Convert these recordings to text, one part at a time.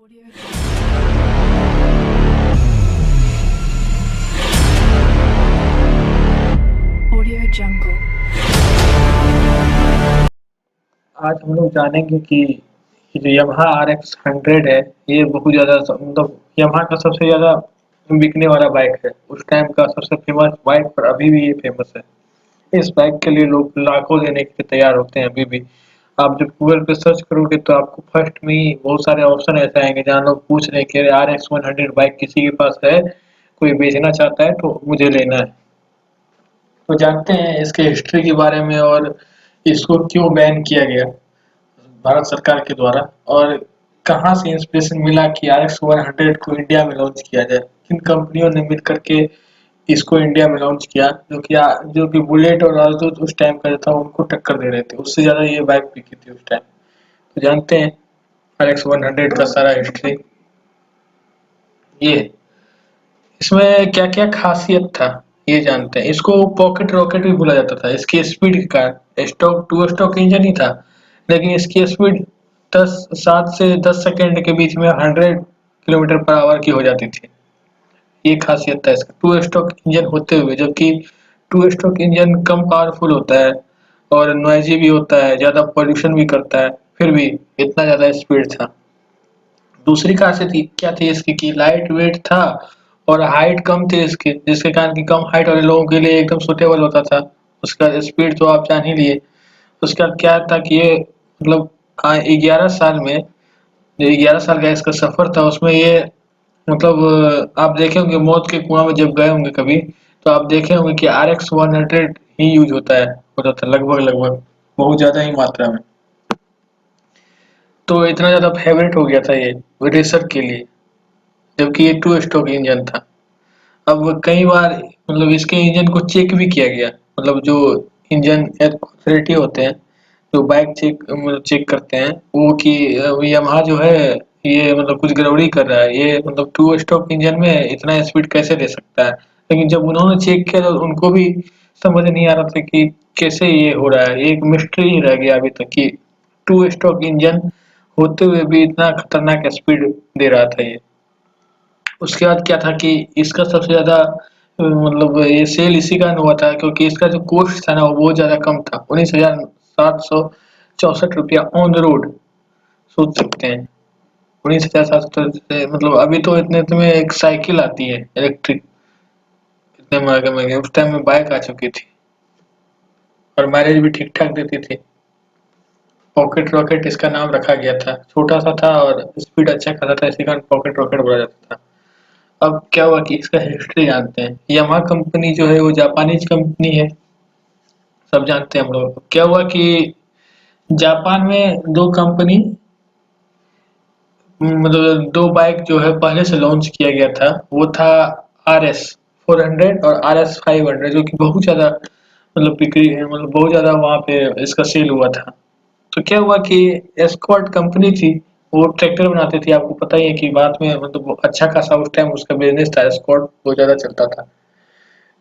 Audio Audio Jungle. आज हम लोग जानेंगे कि ये जो यामाहा RX 100 है, ये बहुत ज़्यादा मतलब यामाहा का सबसे ज़्यादा बिकने वाला बाइक है। उस टाइम का सबसे फेमस बाइक और अभी भी ये फेमस है। इस बाइक के लिए लोग लाखों देने के लिए तैयार होते हैं अभी भी। आप जब गूगल पे सर्च करोगे तो आपको फर्स्ट में ही बहुत सारे ऑप्शन ऐसे आएंगे जहाँ लोग पूछ रहे हैं कि RX 100 बाइक किसी के पास है, कोई बेचना चाहता है तो मुझे लेना है। तो जानते हैं इसके हिस्ट्री के बारे में और इसको क्यों बैन किया गया भारत सरकार के द्वारा, और कहाँ से इंस्पिरेशन मिला कि RX 100 को इंडिया में लॉन्च किया जाए। किन कंपनियों ने मिल करके इसको इंडिया में लॉन्च किया, जो कि बुलेट और राजदूत उस टाइम का जो था उनको टक्कर दे रहे थे, उससे ज़्यादा ये बाइक बिकी थी उस टाइम। तो जानते हैं RX 100 का सारा हिस्ट्री ये है। इसमें क्या क्या खासियत था ये जानते हैं। इसको पॉकेट रॉकेट भी बोला जाता था इसकी स्पीड के कारण। स्टॉक टू स्टॉक इंजन ही था, लेकिन इसकी स्पीड 7 से 10 सेकंड के बीच में 100 किलोमीटर पर आवर की हो जाती थी। ये खासियत था इसका टू स्ट्रोक इंजन होते हुए, जबकि टू स्ट्रोक इंजन कम पावरफुल होता है और नॉइजी भी होता है, ज़्यादा पॉल्यूशन भी करता है, फिर भी इतना ज़्यादा स्पीड था। दूसरी खासियत क्या थी इसकी कि लाइट वेट था और हाइट कम थी इसकी, जिसके कारण कि कम हाइट वाले लोगों के लिए एकदम सुटेबल होता था। उसका स्पीड तो आप जान ही लिए। उसका क्या था कि ये मतलब 11 साल में, जो 11 साल का इसका सफर था उसमें ये मतलब आप देखे होंगे मौत के कुआं में जब गए होंगे कभी, तो आप देखे होंगे कि RX 100 ही यूज होता था लगभग लगभग बहुत ज्यादा ही मात्रा में। तो इतना ज्यादा फेवरेट हो गया था ये रेसर के लिए, जबकि ये टू स्ट्रोक इंजन था। अब कई बार मतलब इसके इंजन को चेक भी किया गया, मतलब जो इंजन अथॉरिटी होते हैं जो बाइक चेक करते हैं वो कि यामाहा जो है ये मतलब कुछ गड़बड़ी कर रहा है, ये मतलब टू स्ट्रोक इंजन में इतना स्पीड कैसे दे सकता है। लेकिन जब उन्होंने चेक किया तो उनको भी समझ नहीं आ रहा था कि कैसे ये हो रहा है। ये एक मिस्ट्री ही रह गया अभी तक कि टू स्ट्रोक इंजन होते हुए भी इतना खतरनाक स्पीड दे रहा था ये। उसके बाद क्या था कि इसका सबसे ज़्यादा मतलब ये सेल इसी कारण हुआ था क्योंकि इसका जो कॉस्ट था ना वो बहुत ज़्यादा कम था, 19,764 ऑन द रोड। सोच सकते हैं 19,700 से मतलब अभी तो इतने में एक साइकिल आती है इलेक्ट्रिक, इतने महंगे महंगे उस टाइम में बाइक आ चुकी थी और माइलेज भी ठीक ठाक देती थी। पॉकेट रॉकेट इसका नाम रखा गया था, छोटा सा था और स्पीड अच्छा खासा था, इसी कारण पॉकेट रॉकेट बोला जाता था। अब क्या हुआ कि इसका हिस्ट्री जानते हैं। यामाहा कंपनी जो है वो जापानीज कंपनी है, सब जानते हैं हम लोग। क्या हुआ कि जापान में दो कंपनी मतलब दो बाइक जो है पहले से लॉन्च किया गया था, वो था RS 400 और RS 500, जो कि बहुत ज़्यादा मतलब बिक्री मतलब बहुत ज़्यादा वहाँ पे इसका सेल हुआ था। तो क्या हुआ कि एस्कॉर्ट कंपनी थी, वो ट्रैक्टर बनाती थी। आपको पता ही है कि बाद में मतलब अच्छा खासा उस टाइम उसका बिजनेस था, एस्कॉर्ट बहुत ज़्यादा चलता था।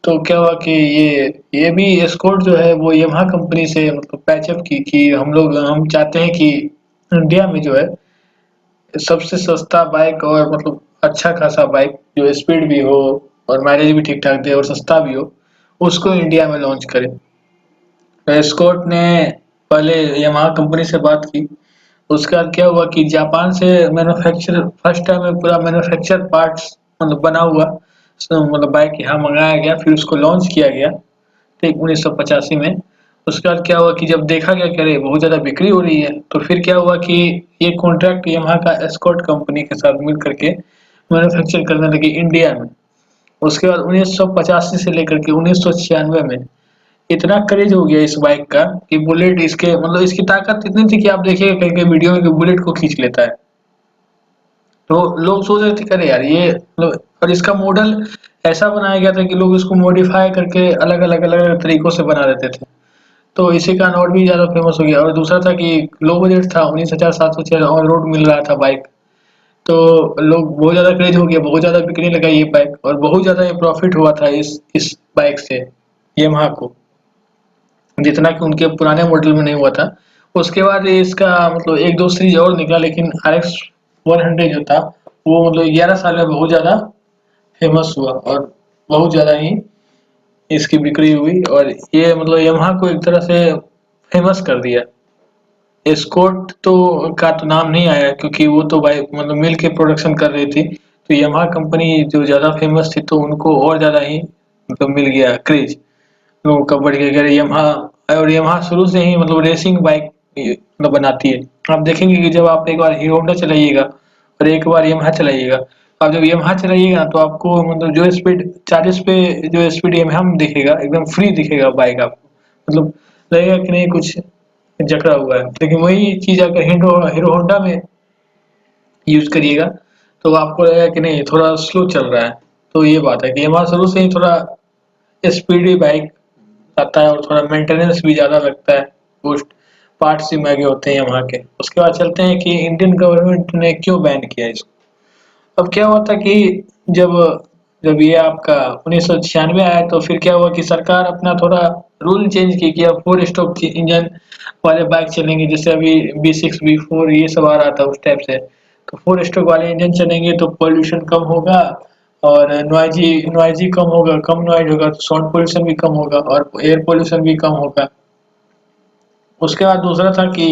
तो क्या हुआ कि ये भी एस्कॉर्ट जो है वो यामाहा कंपनी से मतलब पैचअप की कि हम चाहते हैं कि इंडिया में जो है सबसे सस्ता बाइक और मतलब अच्छा खासा बाइक जो स्पीड भी हो और माइलेज भी ठीक ठाक दे और सस्ता भी हो, उसको इंडिया में लॉन्च करें। तो एस्कॉर्ट ने पहले यामाहा कंपनी से बात की। उसके बाद क्या हुआ कि जापान से मैन्युफैक्चर फर्स्ट टाइम में पूरा मैन्युफैक्चर पार्ट्स मतलब बना हुआ मतलब बाइक यहाँ मंगाया गया, फिर उसको लॉन्च किया गया ठीक 1985 में। उसके बाद क्या हुआ कि जब देखा गया कि अरे बहुत ज़्यादा बिक्री हो रही है, तो फिर क्या हुआ कि ये कॉन्ट्रैक्ट यamaha का एस्कॉर्ट कंपनी के साथ मिल करके मैन्युफैक्चर करने लगी इंडिया में। उसके बाद 1985 से लेकर के 1996 में इतना क्रेज हो गया इस बाइक का कि बुलेट इसके मतलब इसकी ताकत इतनी थी कि आप देखिएगा कहीं कहीं वीडियो में कि बुलेट को खींच लेता है। तो लोग सोच रहे थे कि अरे यार ये मतलब, और इसका मॉडल ऐसा बनाया गया था कि लोग इसको मॉडिफाई करके अलग अलग तरीकों से बना देते थे। तो इसी कारण और भी ज़्यादा फेमस हो गया। और दूसरा था कि लो बजट था, 19,706 ऑन रोड मिल रहा था बाइक। तो लोग बहुत ज़्यादा क्रेज हो गया, बहुत ज़्यादा बिकने लगा ये बाइक और बहुत ज़्यादा ये प्रॉफिट हुआ था इस बाइक से यामाहा को, जितना कि उनके पुराने मॉडल में नहीं हुआ था। उसके बाद ये इसका मतलब एक दो सीरीज और निकला, लेकिन RX 100 जो था वो मतलब 11 साल में बहुत ज़्यादा फेमस हुआ और बहुत ज़्यादा ही इसकी बिक्री हुई और ये मतलब यामाहा को एक तरह से फेमस कर दिया। एस्कॉर्ट का तो नाम नहीं आया क्योंकि वो तो भाई मतलब मिल के प्रोडक्शन कर रही थी। तो यामाहा कंपनी जो ज़्यादा फेमस थी तो उनको और ज़्यादा ही मतलब मिल गया क्रेज़। लोगों का बढ़ गया अगर यामाहा और यामाहा शुरू से ही मतलब रेसिंग बाइक मतलब बनाती है। आप देखेंगे कि जब आप एक बार हीरो होंडा चलाइएगा और एक बार यामाहा चलाइएगा, आप जब यामाहा चलाइएगा तो आपको मतलब जो स्पीड 40 पे जो स्पीड यामाहा में दिखेगा एकदम फ्री दिखेगा बाइक आपको। मतलब लगेगा कि नहीं कुछ जकड़ा हुआ है। लेकिन वही चीज़ अगर हीरो हीरो होंडा में यूज़ करिएगा तो आपको लगेगा कि नहीं थोड़ा स्लो चल रहा है। तो ये बात है कि यामाहा शुरू से ही थोड़ा स्पीडी बाइक आता है और थोड़ा मेंटेनेंस भी ज़्यादा लगता है। बूस्ट पार्ट्स भी महंगे होते हैं वहाँ के। उसके बाद चलते हैं कि इंडियन गवर्नमेंट ने क्यों बैन किया इसको। अब क्या हुआ था कि जब जब ये आपका 1996 आया तो फिर क्या हुआ कि सरकार अपना थोड़ा रूल चेंज की कि अब 4 स्ट्रोक की इंजन वाले बाइक चलेंगे। जैसे अभी B6 B4 ये सब आ रहा था उस टाइप से। तो 4 स्ट्रोक वाले इंजन चलेंगे तो पॉल्यूशन कम होगा और नॉइजी कम होगा, कम नॉइज होगा तो साउंड पॉल्यूशन भी कम होगा और एयर पॉल्यूशन भी कम होगा। उसके बाद दूसरा था कि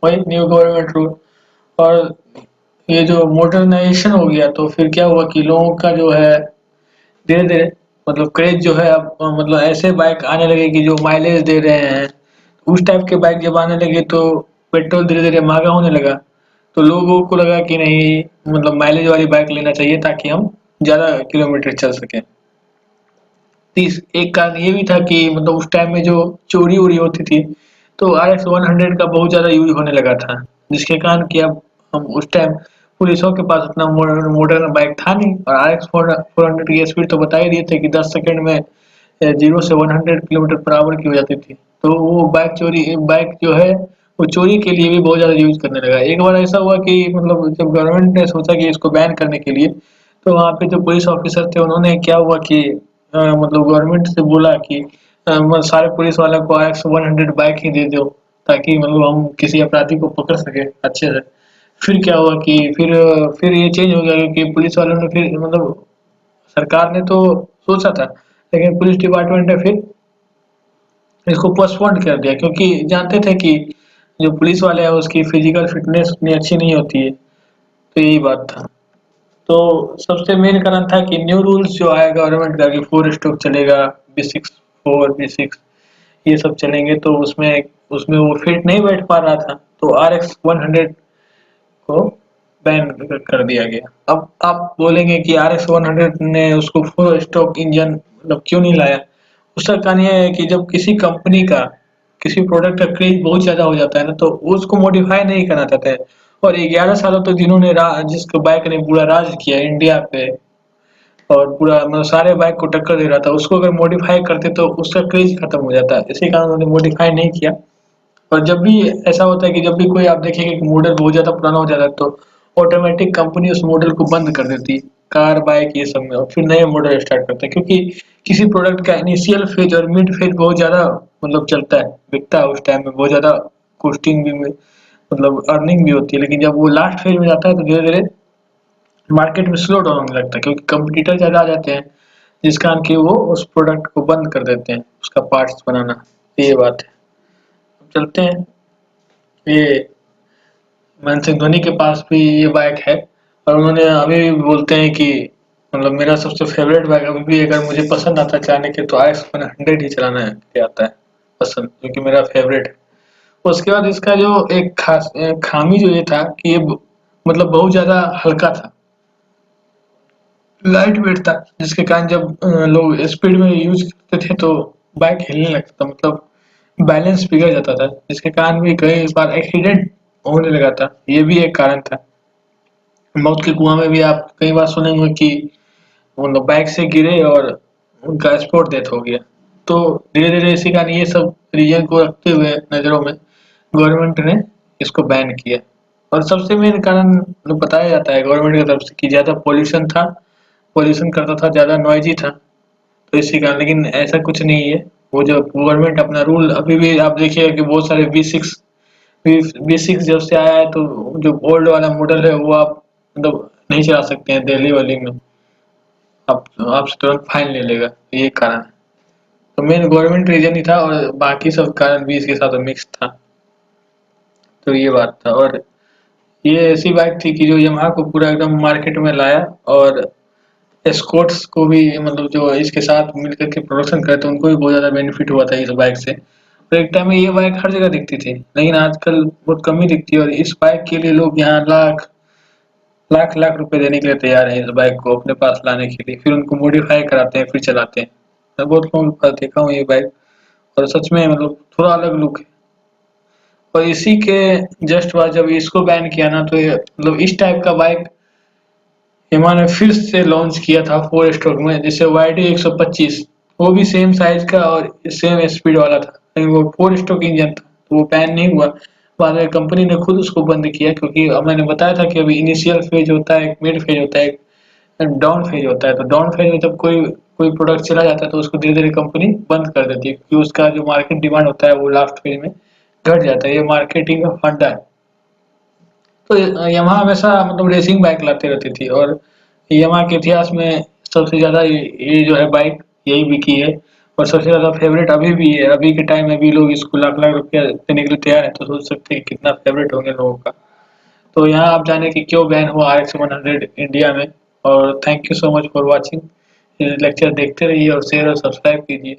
वही न्यू गवर्नमेंट रूल और ये जो मॉडर्नाइजेशन हो गया तो फिर क्या हुआ कि लोगों का जो है धीरे-धीरे मतलब क्रेज़ जो है अब मतलब ऐसे बाइक आने लगे कि जो माइलेज दे रहे हैं। उस टाइप के बाइक जब आने लगे तो पेट्रोल धीरे-धीरे महँगा होने लगा। तो लोगों को लगा कि नहीं मतलब माइलेज वाली बाइक लेना चाहिए ताकि हम ज़्यादा किलोमीटर चल सकें। तीस एक कारण ये भी था कि मतलब उस टाइम में जो चोरी-वोरी होती थी, तो RX 100 का बहुत ज़्यादा यूज़ होने लगा था। जिसके कारण कि अब हम उस टाइम पुलिसों के पास उतना मॉडर्न बाइक था नहीं और RX 400 की स्पीड तो बता ही दिए थे कि 10 सेकंड में 0 से 100 किलोमीटर पर आवर की हो जाती थी। तो वो बाइक जो है वो चोरी के लिए भी बहुत ज़्यादा यूज़ करने लगा। एक बार ऐसा हुआ कि मतलब जब गवर्नमेंट ने सोचा कि इसको बैन करने के लिए, तो वहाँ पे जो पुलिस ऑफिसर थे उन्होंने क्या हुआ कि मतलब गवर्नमेंट से बोला कि सारे पुलिस वालों को RX 100 बाइक ही दे दो ताकि मतलब हम किसी अपराधी को पकड़ सके अच्छे से। फिर क्या हुआ कि फिर ये चेंज हो गया कि पुलिस वालों ने फिर मतलब सरकार ने तो सोचा था, लेकिन पुलिस डिपार्टमेंट ने फिर इसको पोस्टपोन कर दिया क्योंकि जानते थे कि जो पुलिस वाले हैं उसकी फिजिकल फिटनेस उतनी अच्छी नहीं होती है। तो यही बात था। तो सबसे मेन कारण था कि न्यू रूल्स जो आया गवर्नमेंट का कि 4 स्ट्रोक चलेगा, B6 4 B6 ये सब चलेंगे तो उसमें उसमें वो फिट नहीं बैठ पा रहा था। तो RX 100 को बैन कर दिया गया। अब आप बोलेंगे कि RX 100 ने उसको 4 स्ट्रोक इंजन मतलब क्यों नहीं लाया? उसका कारण ये है कि जब किसी कंपनी का किसी प्रोडक्ट का क्रेज़ बहुत ज़्यादा हो जाता है ना तो उसको मॉडिफ़ाई नहीं करना चाहते हैं। और 11 सालों तक जिन्होंने जिस बाइक ने पूरा राज किया इंडिया पे और पूरा मतलब सारे बाइक को टक्कर दे रहा था, उसको अगर मॉडिफ़ाई करते तो उसका क्रेज़ खत्म हो जाता। इसी कारण उन्होंने मॉडिफ़ाई नहीं किया। और जब भी ऐसा होता है कि जब भी कोई आप देखेंगे कि मॉडल बहुत ज़्यादा पुराना हो जाता है तो ऑटोमेटिक कंपनी उस मॉडल को बंद कर देती है। कार, बाइक ये सब में और फिर नए मॉडल स्टार्ट करते हैं क्योंकि किसी प्रोडक्ट का इनिशियल फेज और मिड फेज बहुत ज़्यादा मतलब चलता है, बिकता है उस टाइम में बहुत ज़्यादा कॉस्टिंग भी में मतलब अर्निंग भी होती है। लेकिन जब वो लास्ट फेज में जाता है तो धीरे-धीरे मार्केट में स्लो डाउन होने लगता है क्योंकि कंपटीटर ज़्यादा आ जाते हैं, जिस कारण कि वो उस प्रोडक्ट को बंद कर देते हैं, उसका पार्ट्स बनाना। तो ये बात है। अब चलते हैं ये महेंद्र सिंह धोनी के पास भी ये बाइक है और उन्होंने अभी भी बोलते हैं कि मतलब मेरा सबसे फेवरेट बाइक अभी भी अगर मुझे पसंद आता है चलाने के तो RX 100 ही चलाना है के आता है पसंद जो कि मेरा फेवरेट है। उसके बाद इसका जो एक खामी जो ये था कि ये मतलब बहुत ज़्यादा हल्का था, लाइट वेट था जिसके कारण जब लोग स्पीड में यूज़ करते थे तो बाइक हिलने लगता था मतलब बैलेंस बिगड़ जाता था जिसके कारण भी कई बार एक्सीडेंट होने लगा था। ये भी एक कारण था। मौत के कुआं में भी आप कई बार सुने होंगे कि मतलब बाइक से गिरे और उनका स्पॉट डेथ हो गया। तो धीरे-धीरे इसी कारण ये सब रीज़न को रखते हुए नज़रों में गवर्नमेंट ने इसको बैन किया। और सबसे मेन कारण जो बताया जाता है गवर्नमेंट की तरफ से कि ज़्यादा पॉल्यूशन था, पॉल्यूशन करता था, ज़्यादा नॉइज़ी था। तो इसी कारण लेकिन ऐसा कुछ नहीं है। वो जो गवर्नमेंट अपना रूल अभी भी आप देखिएगा कि बहुत सारे B6 जब से आया है तो जो ओल्ड वाला मॉडल है वो आप मतलब नहीं चला सकते हैं दिल्ली वाली में, आप आपसे तुरंत फाइन ले लेगा, ये कारण है। तो मेन गवर्नमेंट रीजन ही था और बाकी सब कारण भी इसके साथ मिक्स था। तो ये बात था। और ये ऐसी बाइक थी कि जो यामाहा को पूरा एकदम मार्केट में लाया, और एस्कॉर्ट्स को भी मतलब जो इसके साथ मिलकर के प्रोडक्शन करते हैं उनको भी बहुत ज़्यादा बेनिफिट हुआ था इस बाइक से। तो एक टाइम में ये बाइक हर जगह दिखती थी, लेकिन आजकल बहुत कम ही दिखती है, और इस बाइक के लिए लोग यहाँ लाख लाख लाख रुपए देने के लिए तैयार हैं इस बाइक को अपने पास लाने के लिए, फिर उनको मॉडिफाई कराते हैं फिर चलाते हैं। मैं बहुत लोगों के पास देखा हूँ ये बाइक, और सच में मतलब थोड़ा अलग लुक है। और इसी के जस्ट बाद जब इसको बैन किया ना, तो ये मतलब इस टाइप का बाइक यामाहा ने फिर से लॉन्च किया था 4 स्ट्रोक में, जैसे YD 125, वो भी सेम साइज का और सेम स्पीड वाला था, लेकिन वो 4 स्ट्रोक इंजन था, तो वो बैन नहीं हुआ। बाद में कंपनी ने खुद उसको बंद किया, क्योंकि मैंने बताया था कि अभी इनिशियल फेज होता है, एक मिड फेज होता है, एक डाउन फेज होता है। तो डाउन फेज में जब कोई कोई प्रोडक्ट चला जाता है तो उसको धीरे धीरे कंपनी बंद कर देती है, क्योंकि उसका जो मार्केट डिमांड होता है वो लास्ट फेज में घट जाता है। ये मार्केटिंग का फंडा है। तो यामाहा हमेशा मतलब रेसिंग बाइक लाते रहती थी, और यामाहा के इतिहास में सबसे ज़्यादा ये जो है बाइक यही बिकी है, और सबसे ज़्यादा फेवरेट अभी भी है। अभी के टाइम में भी लोग इसको लाख लाख रुपया देने के लिए तैयार हैं, तो सोच सकते हैं कि कितना फेवरेट होंगे लोगों का। तो यहाँ आप जाने कि क्यों बैन हुआ RX 100 इंडिया में। और thank you so much for watching. Lecture देखते रहिए और शेयर और सब्सक्राइब कीजिए।